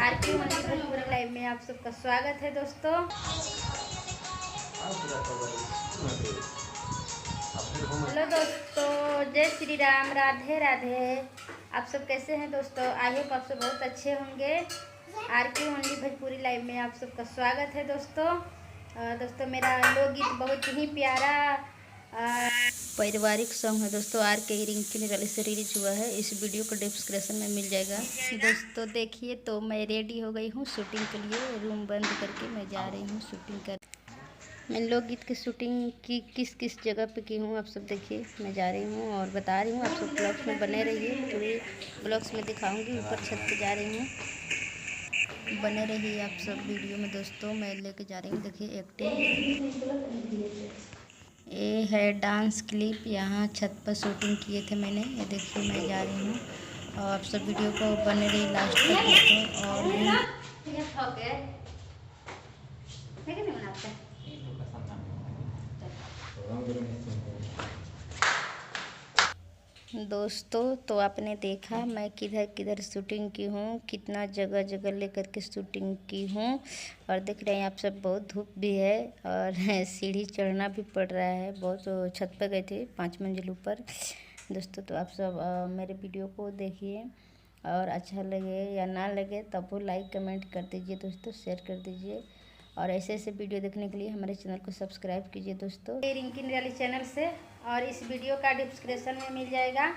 आरती मंदिर भोजपुरी लाइव में आप सबका स्वागत है दोस्तों। हेलो दोस्तों, जय श्री राम, राधे राधे। आप सब कैसे हैं दोस्तों? आई होप आप सब बहुत अच्छे होंगे। आरती मंदिर भोजपुरी लाइव में आप सबका स्वागत है दोस्तों। दोस्तों मेरा लोकगीत बहुत ही प्यारा पारिवारिक सॉन्ग है दोस्तों। आर के रिंकी निराली से रिलीज हुआ है। इस वीडियो को डिस्क्रिप्शन में मिल जाएगा दोस्तों। देखिए तो मैं रेडी हो गई हूँ शूटिंग के लिए। रूम बंद करके मैं जा रही हूँ शूटिंग कर। मैं लोकगीत की शूटिंग की किस किस जगह पे की हूँ आप सब देखिए। मैं जा रही हूँ और बता रही हूँ। आप सब ब्लॉग्स में बने रहिए, पूरे ब्लॉग्स में दिखाऊंगी। ऊपर छत पे जा रही हूँ, बने रहिए आप सब वीडियो में दोस्तों। मैं लेके जा रही हूँ, देखिए एक्टिंग। ये है डांस क्लिप, यहाँ छत पर शूटिंग किए थे मैंने। ये देखिए मैं जा रही हूँ और आप सब वीडियो को बने रही लास्ट तक दोस्तों। और दोस्तों तो आपने देखा मैं किधर किधर शूटिंग की हूँ, कितना जगह जगह लेकर के शूटिंग की हूँ। और देख रहे हैं आप सब, बहुत धूप भी है और सीढ़ी चढ़ना भी पड़ रहा है बहुत। छत पर गए थे 5 मंजिल ऊपर दोस्तों। तो आप सब मेरे वीडियो को देखिए और अच्छा लगे या ना लगे तब वो लाइक कमेंट कर दीजिए दोस्तों, शेयर कर दीजिए। और ऐसे ऐसे वीडियो देखने के लिए हमारे चैनल को सब्सक्राइब कीजिए दोस्तों, रिंकी निराली चैनल से। और इस वीडियो का डिस्क्रिप्शन में मिल जाएगा